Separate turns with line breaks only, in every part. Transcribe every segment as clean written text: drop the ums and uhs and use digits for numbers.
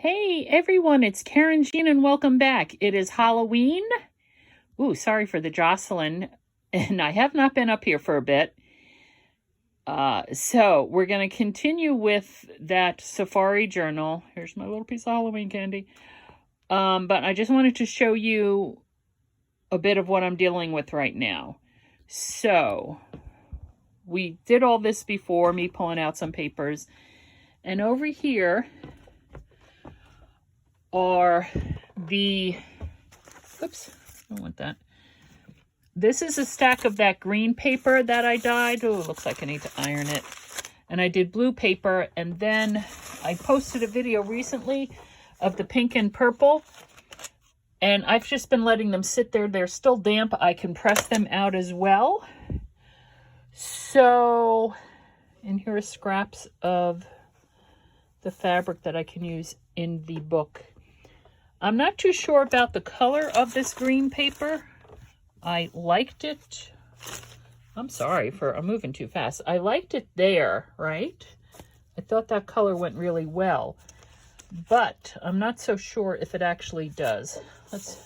Hey everyone, it's Karynjean and welcome back. It is Halloween. Ooh, sorry for the Jocelyn, and I have not been up here for a bit. So we're going to continue with that safari journal. Here's my little piece of Halloween candy. But I just wanted to show you a bit of what I'm dealing with right now. So we did all this before, me pulling out some papers. And over here are the, oops, I don't want that. This is a stack of that green paper that I dyed. Oh, it looks like I need to iron it. And I did blue paper, and then I posted a video recently of the pink and purple. And I've just been letting them sit there. They're still damp. I can press them out as well. So, and here are scraps of the fabric that I can use in the book. I'm not too sure about the color of this green paper. I liked it. I'm sorry I'm moving too fast. I liked it there, right? I thought that color went really well, but I'm not so sure if it actually does. Let's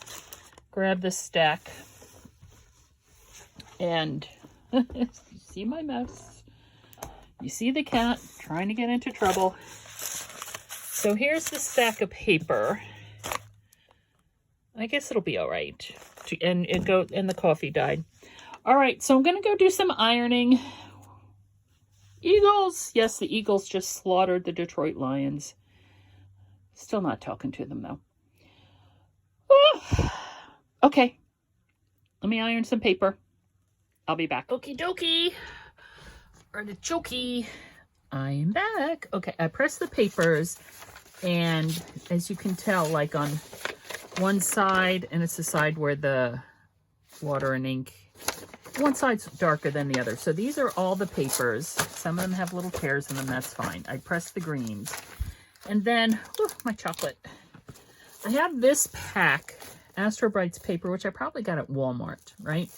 grab this stack. And you see my mess. You see the cat trying to get into trouble. So here's the stack of paper. I guess it'll be all right. And the coffee died. All right, so I'm going to go do some ironing. Eagles. Yes, the Eagles just slaughtered the Detroit Lions. Still not talking to them, though. Oh. Okay. Let me iron some paper. I'll be back. Okie dokie. Artichoke. I'm back. Okay, I pressed the papers. And as you can tell, like on one side, and it's the side where the water and ink, one side's darker than the other. So these are all the papers. Some of them have little tears in them, that's fine. I pressed the greens. And then, my chocolate. I have this pack, Astro Brights paper, which I probably got at Walmart, right?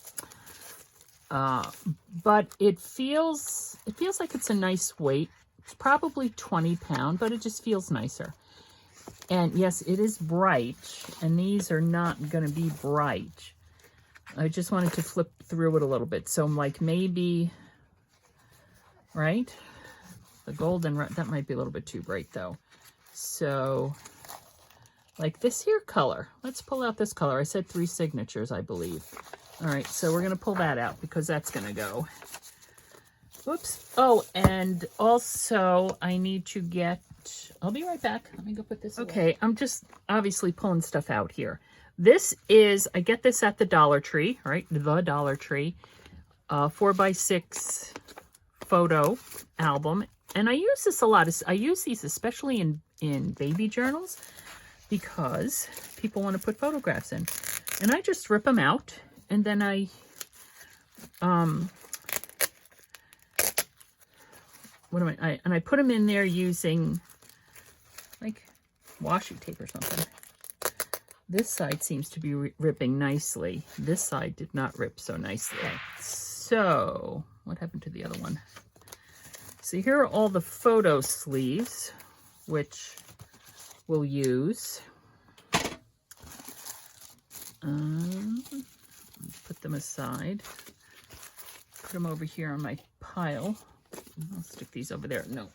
But it feels like it's a nice weight. It's probably 20 pounds, but it just feels nicer. And yes, it is bright, and these are not going to be bright. I just wanted to flip through it a little bit. So like maybe, right? The golden, that might be a little bit too bright though. So like this here color. Let's pull out this color. I said 3 signatures, I believe. All right, so we're going to pull that out because that's going to go. Whoops. Oh, and also I need to get, I'll be right back. Let me go put this away. Okay, I'm just obviously pulling stuff out here. This is, I get this at the Dollar Tree, right? The Dollar Tree. 4x6 photo album. And I use this a lot. I use these especially in baby journals because people want to put photographs in. And I just rip them out. And then I I put them in there using like washi tape or something. This side seems to be ripping nicely. This side did not rip so nicely. So what happened to the other one? So here are all the photo sleeves, which we'll use. Put them aside. Put them over here on my pile. I'll stick these over there. No.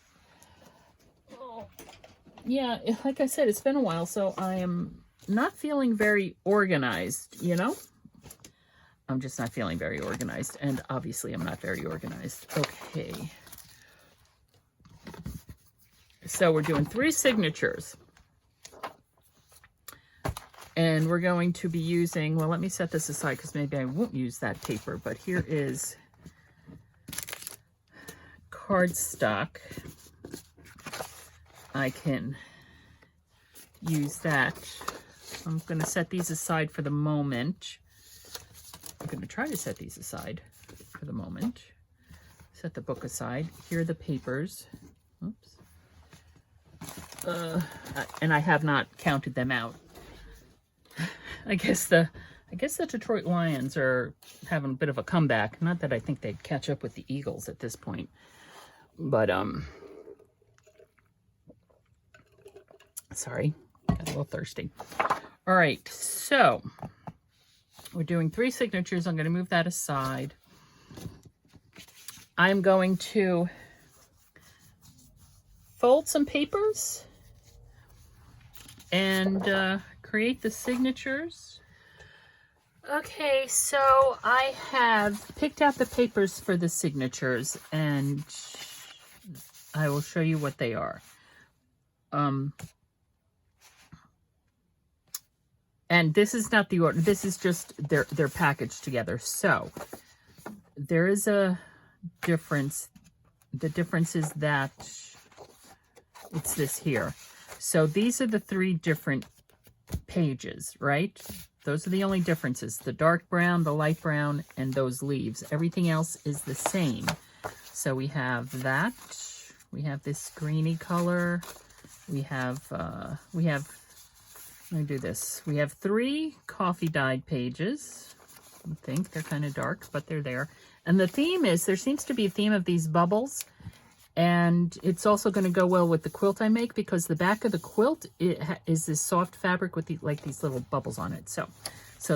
Oh. Yeah, like I said, it's been a while, so I am not feeling very organized, you know? I'm just not feeling very organized, and obviously I'm not very organized. Okay. So we're doing 3 signatures. And we're going to be using, well, let me set this aside because maybe I won't use that paper, but here is cardstock. I can use that. I'm going to set these aside for the moment. I'm going to try to set these aside for the moment. Set the book aside. Here are the papers. Oops. And I have not counted them out. I guess the Detroit Lions are having a bit of a comeback. Not that I think they'd catch up with the Eagles at this point. But Sorry, got a little thirsty. All right, so we're doing 3 signatures. I'm going to move that aside. I'm going to fold some papers and create the signatures. Okay, so I have picked out the papers for the signatures, and I will show you what they are. And this is not the order. This is just they're packaged together. So there is a difference. The difference is that it's this here. So these are the 3 different pages, right? Those are the only differences. The dark brown, the light brown, and those leaves. Everything else is the same. So we have that. We have this greeny color. We have, let me do this. We have 3 coffee dyed pages. I think they're kind of dark, but they're there. And the theme is, there seems to be a theme of these bubbles. And it's also going to go well with the quilt I make, because the back of the quilt is this soft fabric with like these little bubbles on it. So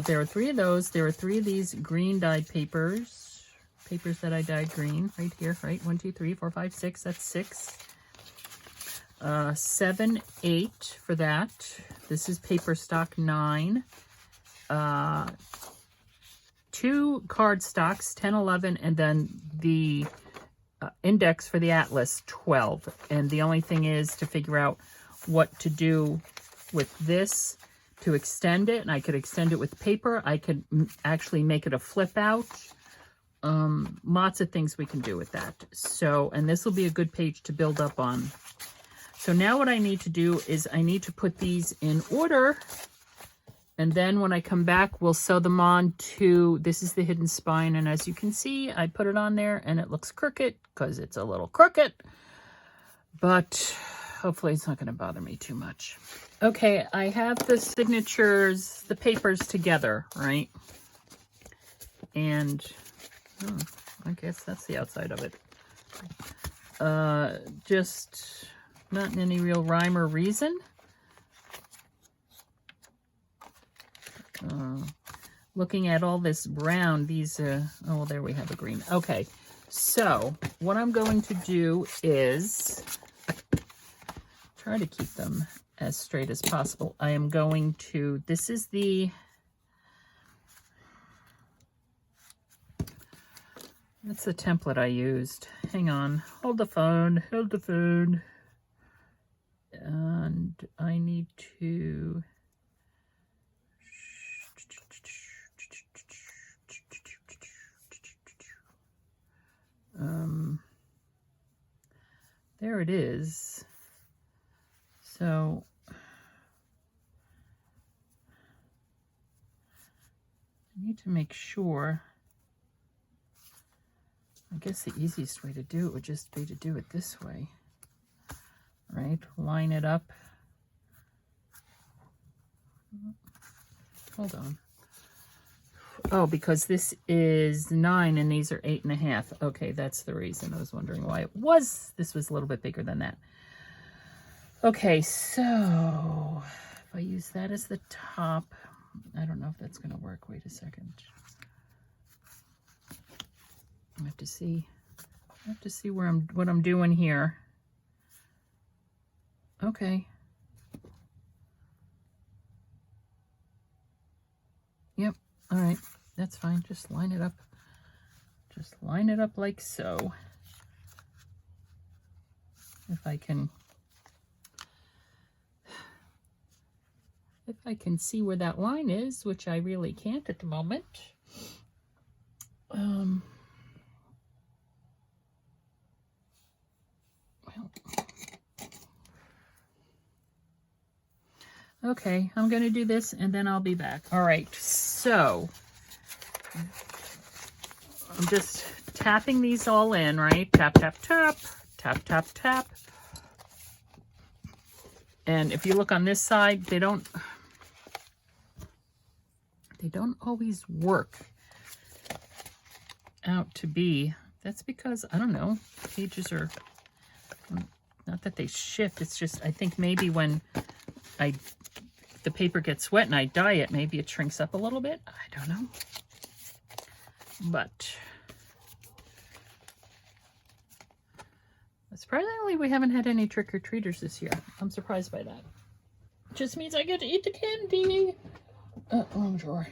there are 3 of those. There are 3 of these green dyed papers that I dyed green right here, right? 1, 2, 3, 4, 5, 6. That's 6. 7, 8 for that. This is paper stock 9. 2 card stocks, 10, 11, and then the index for the atlas, 12. And the only thing is to figure out what to do with this to extend it. And I could extend it with paper. I could actually make it a flip out. Lots of things we can do with that. So, and this will be a good page to build up on. So now what I need to do is I need to put these in order. And then when I come back, we'll sew them on to, this is the hidden spine. And as you can see, I put it on there and it looks crooked because it's a little crooked. But hopefully it's not going to bother me too much. Okay, I have the signatures, the papers together, right? And I guess that's the outside of it. Just not in any real rhyme or reason. Looking at all this brown, these, oh, there we have a green. Okay, so what I'm going to do is try to keep them as straight as possible. I am going to, this is the, that's the template I used. Hang on, hold the phone. And I need to, there it is. So I need to make sure. I guess the easiest way to do it would just be to do it this way, right? Line it up. Hold on. Oh, because this is 9 and these are 8.5. Okay, that's the reason. I was wondering why this was a little bit bigger than that. Okay, so if I use that as the top, I don't know if that's going to work. Wait a second. I have to see what I'm doing here. Okay. Yep. All right. That's fine. Just line it up. Just line it up like so. If I can see where that line is, which I really can't at the moment. Okay, I'm going to do this and then I'll be back. All right, so I'm just tapping these all in, right? Tap, tap, tap, tap, tap, tap. And if you look on this side, they don't always work out to be. That's because, I don't know, pages are, Not that they shift, it's just, I think maybe when the paper gets wet and I dye it, maybe it shrinks up a little bit. I don't know. But surprisingly, we haven't had any trick-or-treaters this year. I'm surprised by that. Just means I get to eat the candy. Wrong drawer.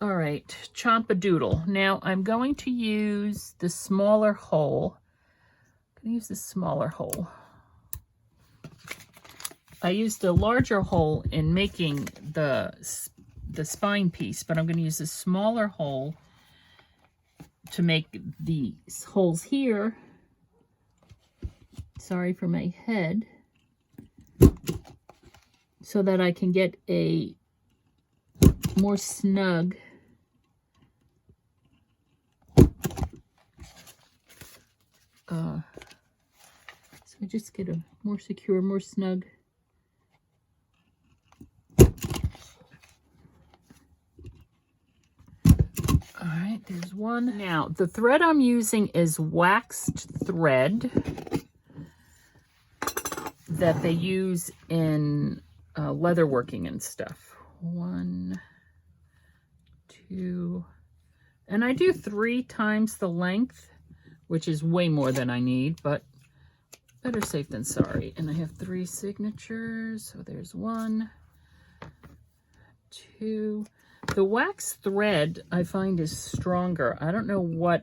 All right, Chomp-a-Doodle. Now I'm going to use the smaller hole. I'm going to use the smaller hole. I used a larger hole in making the spine piece, but I'm going to use a smaller hole to make these holes here. Sorry for my head. So that I can get a more snug so I just get a more secure, more snug. All right, there's one. Now, the thread I'm using is waxed thread that they use in leatherworking and stuff. 1, 2, and I do 3 times the length, which is way more than I need, but better safe than sorry. And I have 3 signatures, so there's 1, 2. The wax thread I find is stronger. I don't know why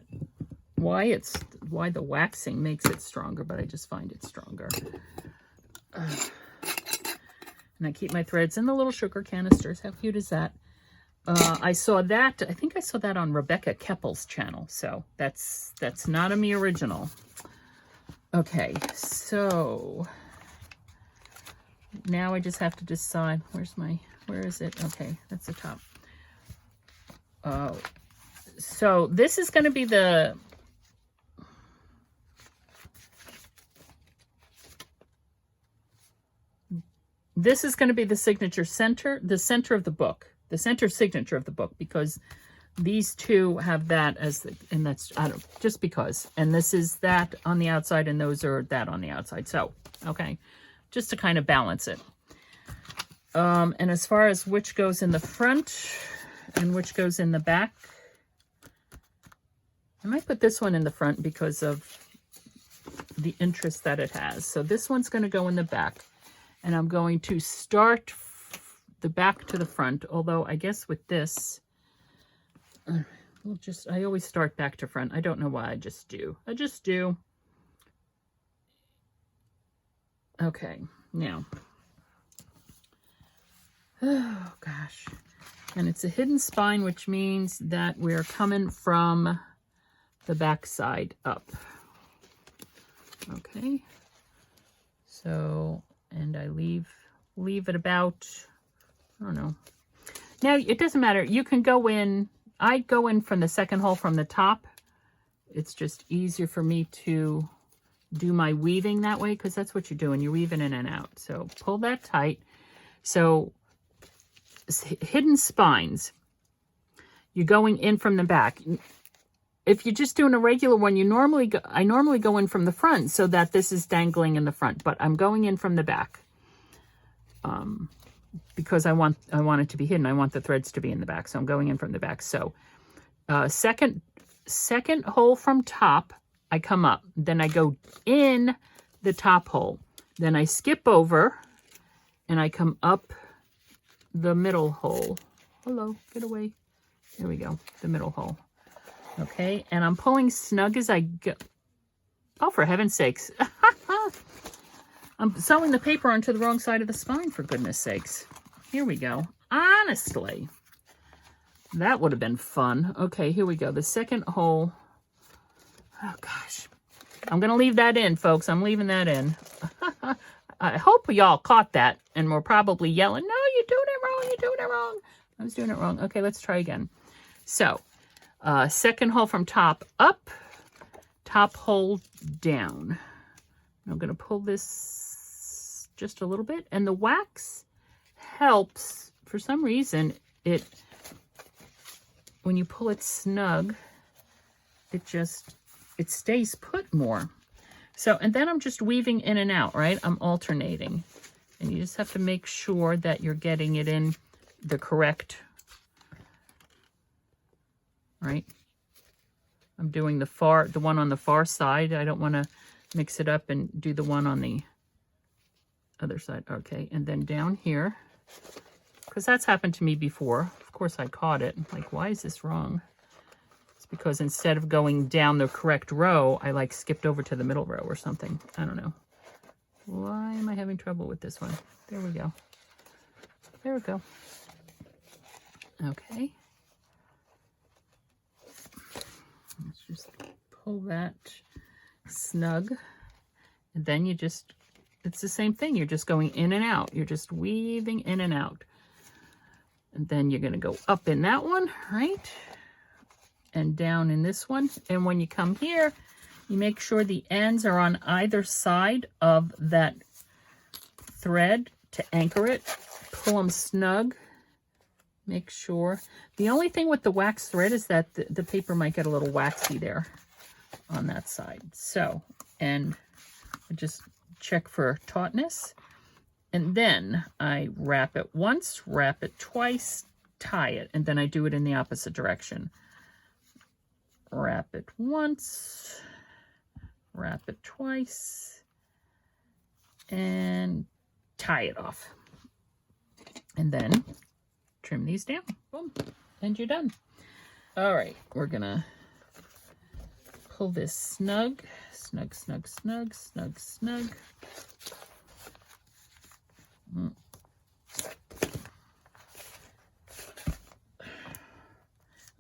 the waxing makes it stronger, but I just find it stronger. And I keep my threads in the little sugar canisters. How cute is that? I saw that, I think I saw that on Rebecca Keppel's channel. So that's not a me original. Okay, so now I just have to decide, where is it? Okay, that's the top. So this is going to be the signature center, the center of the book, the center signature of the book, because these two have that as the, and that's, I don't, just because, and this is that on the outside and those are that on the outside. So, okay, just to kind of balance it. And as far as which goes in the front and which goes in the back, I might put this one in the front because of the interest that it has. So this one's going to go in the back. And I'm going to start the back to the front, although I guess with this, I always start back to front. I don't know why, I just do. Okay, now, oh gosh. And it's a hidden spine, which means that we're coming from the back side up. Okay, so, and I leave it about, I don't know. Now, it doesn't matter. You can go in, I go in from the second hole from the top. It's just easier for me to do my weaving that way, because that's what you're doing. You're weaving in and out. So pull that tight. So hidden spines, you're going in from the back. If you're just doing a regular one, I normally go in from the front so that this is dangling in the front, but I'm going in from the back because I want it to be hidden. I want the threads to be in the back, so I'm going in from the back. So second hole from top, I come up. Then I go in the top hole. Then I skip over and I come up the middle hole. Hello, get away. There we go, the middle hole. Okay, and I'm pulling snug as I go. Oh, for heaven's sakes. I'm sewing the paper onto the wrong side of the spine, for goodness sakes. Here we go. Honestly, that would have been fun. Okay, here we go. The second hole. Oh, gosh. I'm going to leave that in, folks. I'm leaving that in. I hope y'all caught that and were probably yelling, no, you're doing it wrong. You're doing it wrong. I was doing it wrong. Okay, let's try again. So, second hole from top up, top hole down. I'm going to pull this just a little bit, and the wax helps. For some reason, when you pull it snug, it stays put more. So, and then I'm just weaving in and out, right? I'm alternating. And you just have to make sure that you're getting it in the correct, right? I'm doing the one on the far side. I don't want to mix it up and do the one on the other side. Okay, and then down here, because that's happened to me before. Of course, I caught it. Like, why is this wrong? It's because instead of going down the correct row, I like skipped over to the middle row or something. I don't know. Why am I having trouble with this one? There we go. There we go. Okay. Let's just pull that snug. And then you just, it's the same thing. You're just going in and out. You're just weaving in and out. And then you're going to go up in that one, right? And down in this one. And when you come here, you make sure the ends are on either side of that thread to anchor it. Pull them snug. Make sure. The only thing with the wax thread is that the paper might get a little waxy there on that side. So, and I just check for tautness. And then I wrap it once, wrap it twice, tie it, and then I do it in the opposite direction. Wrap it once, wrap it twice, and tie it off. And then trim these down. Boom. And you're done. All right. We're going to pull this snug, snug, snug, snug, snug, snug.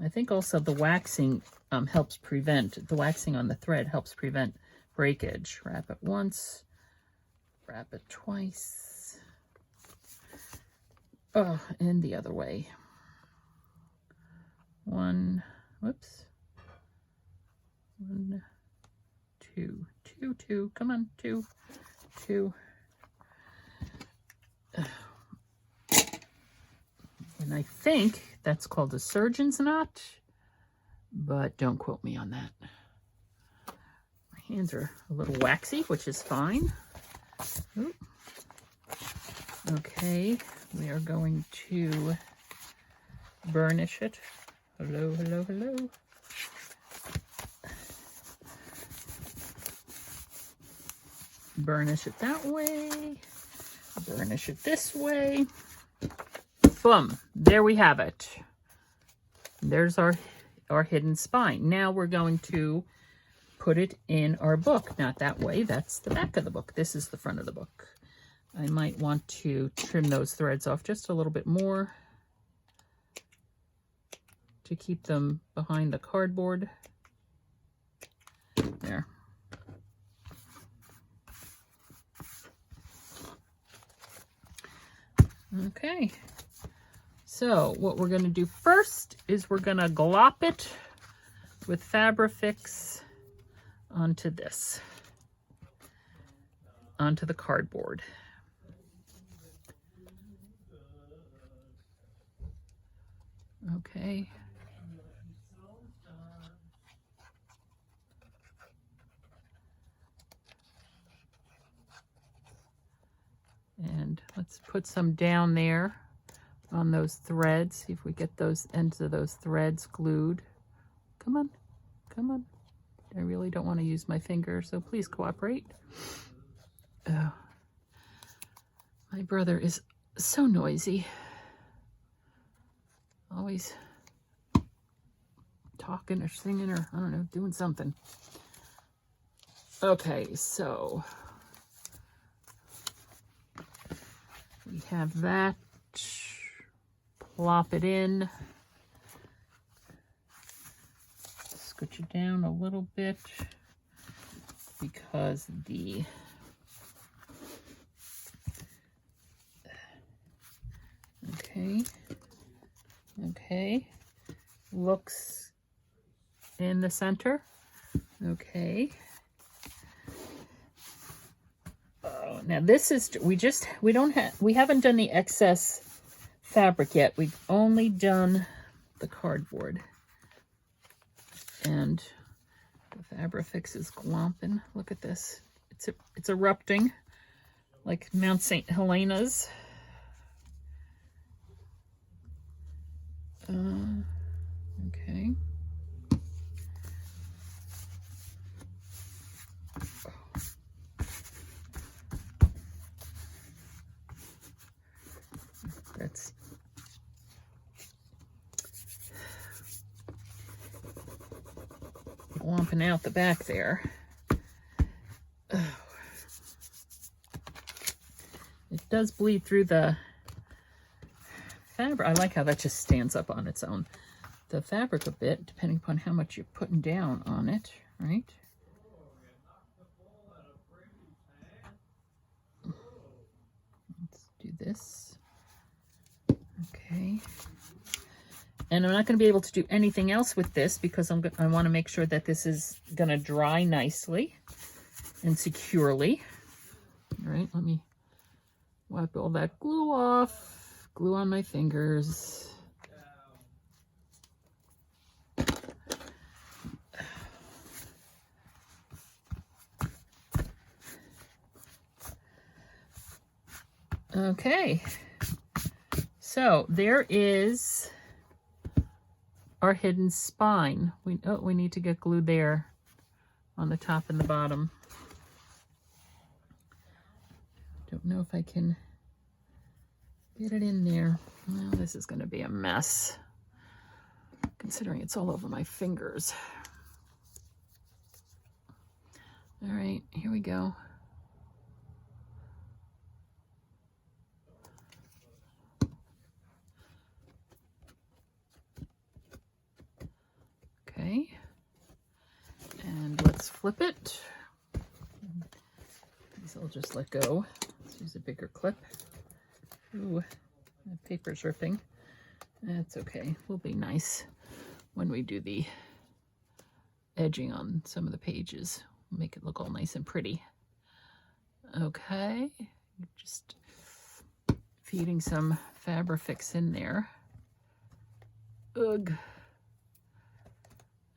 I think also the waxing helps prevent, the waxing on the thread helps prevent breakage. Wrap it once, wrap it twice. Oh, and the other way. One, whoops. One, two, two, two. Come on, two, two. And I think that's called a surgeon's knot, but don't quote me on that. My hands are a little waxy, which is fine. Oop. Okay, we are going to burnish it. Hello, hello, hello. Burnish it that way. Burnish it this way. Boom. There we have it. There's our hidden spine. Now we're going to put it in our book. Not that way. That's the back of the book. This is the front of the book. I might want to trim those threads off just a little bit more to keep them behind the cardboard. There. Okay. So what we're going to do first is we're going to glop it with Fabrifix onto this, onto the cardboard. Okay. And let's put some down there on those threads. See if we get those ends of those threads glued. Come on, come on. I really don't want to use my finger, so please cooperate. Oh, my brother is so noisy. Always talking or singing or, I don't know, doing something. Okay, so we have that. Plop it in. Scooch it down a little bit because the okay, looks in the center. Okay. Oh, now this is, we haven't done the excess fabric yet. We've only done the cardboard. And the Fabrifix is glomping. Look at this. It's erupting like Mount St. Helena's. Okay. That's lumping out the back there. Oh. It does bleed through the fabric. I like how that just stands up on its own. The fabric a bit, depending upon how much you're putting down on it, right? Let's do this. Okay. And I'm not going to be able to do anything else with this because I want to make sure that this is going to dry nicely and securely. All right, let me wipe all that glue off. Glue on my fingers. Okay, so there is our hidden spine. We need to get glue there on the top and the bottom. Don't know if I can get it in there. Well, this is going to be a mess, considering it's all over my fingers. All right, here we go. Okay, and let's flip it. These I'll just let go. Let's use a bigger clip. Ooh, the paper's ripping. That's okay. We'll be nice when we do the edging on some of the pages. Make it look all nice and pretty. Okay, just feeding some Fabrifix in there. Ugh.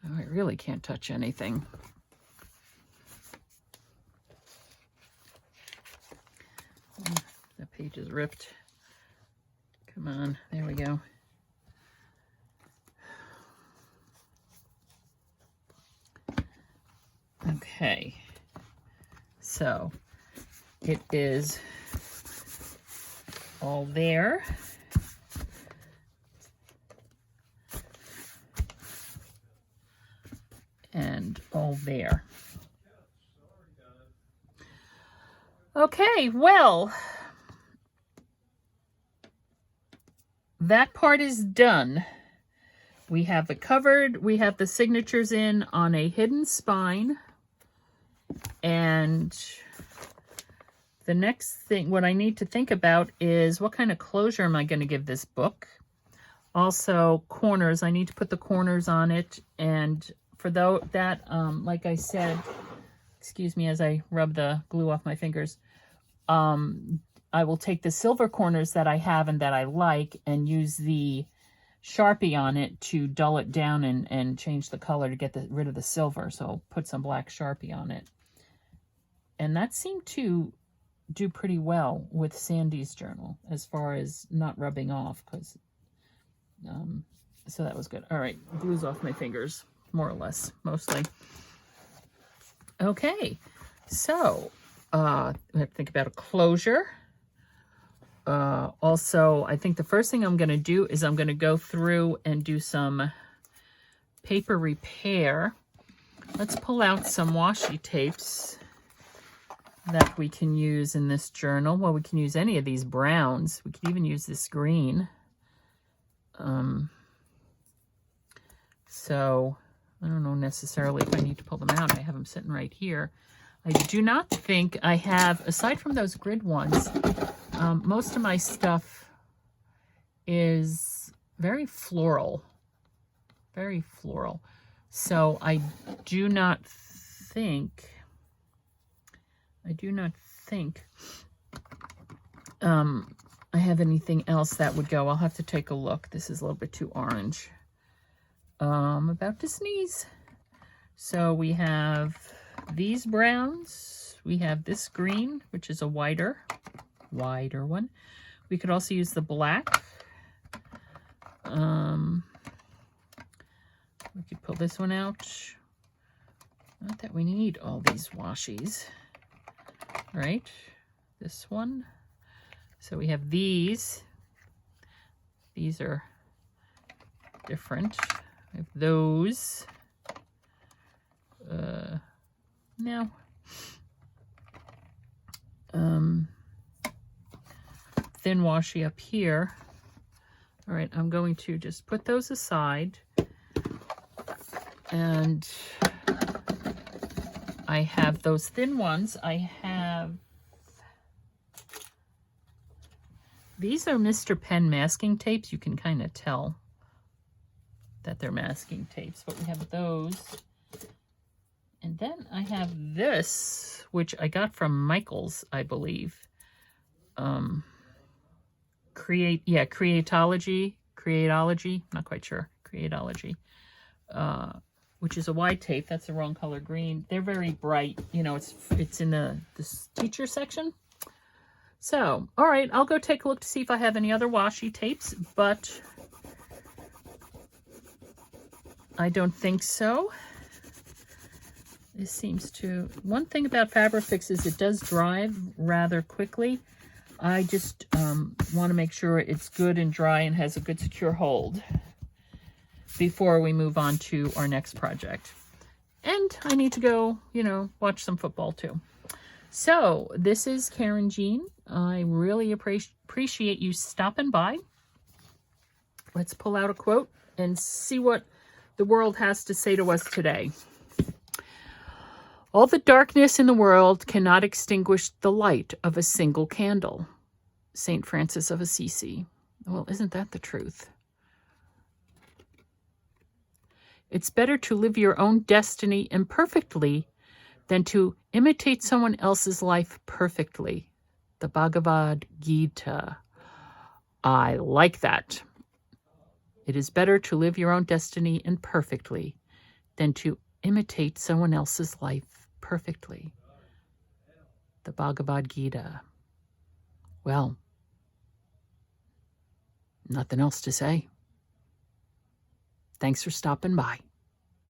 Oh, I really can't touch anything. Oh, the page is ripped. Come on, there we go. Okay, so it is all there. And all there. Okay, well, that part is done. We have it covered. We have the signatures in on a hidden spine. And the next thing, what I need to think about is what kind of closure am I going to give this book? Also, corners. I need to put the corners on it. And for that, like I said, excuse me as I rub the glue off my fingers, I will take the silver corners that I have and that I like and use the Sharpie on it to dull it down and change the color to get rid of the silver. So I'll put some black Sharpie on it. And that seemed to do pretty well with Sandy's journal as far as not rubbing off, because so that was good. All right, glue's off my fingers. More or less, mostly. Okay, so I have to think about a closure. Also, I think the first thing I'm going to do is I'm going to go through and do some paper repair. Let's pull out some washi tapes that we can use in this journal. Well, we can use any of these browns. We can even use this green. So I don't know necessarily if I need to pull them out. I have them sitting right here. I do not think I have, aside from those grid ones, most of my stuff is very floral. Very floral. So I do not think I have anything else that would go. I'll have to take a look. This is a little bit too orange. About to sneeze. So we have these browns. we have this green, which is a wider one. We could also use the black. We could pull this one out. Not that we need all these washies, right? This one. So we have these. These are different. We have those. Now, thin washi up here. All right, I'm going to just put those aside. And I have those thin ones. I have, these are Mr. Pen masking tapes. You can kind of tell that they're masking tapes, but we have those. And then I have this, which I got from Michael's, I believe. Creatology, not quite sure. Creatology, which is a wide tape. That's the wrong color green. They're very bright. You know, it's in this teacher section. So, all right, I'll go take a look to see if I have any other washi tapes, but I don't think so. This seems to, one thing about Fabrifix is it does dry rather quickly. I just want to make sure it's good and dry and has a good secure hold before we move on to our next project. And I need to go, you know, watch some football too. So this is Karynjean. I really appreciate you stopping by. Let's pull out a quote and see what the world has to say to us today. All the darkness in the world cannot extinguish the light of a single candle. St. Francis of Assisi. Well, isn't that the truth? It's better to live your own destiny imperfectly than to imitate someone else's life perfectly. The Bhagavad Gita. I like that. It is better to live your own destiny imperfectly than to imitate someone else's life perfectly. The Bhagavad Gita. Well, nothing else to say. Thanks for stopping by.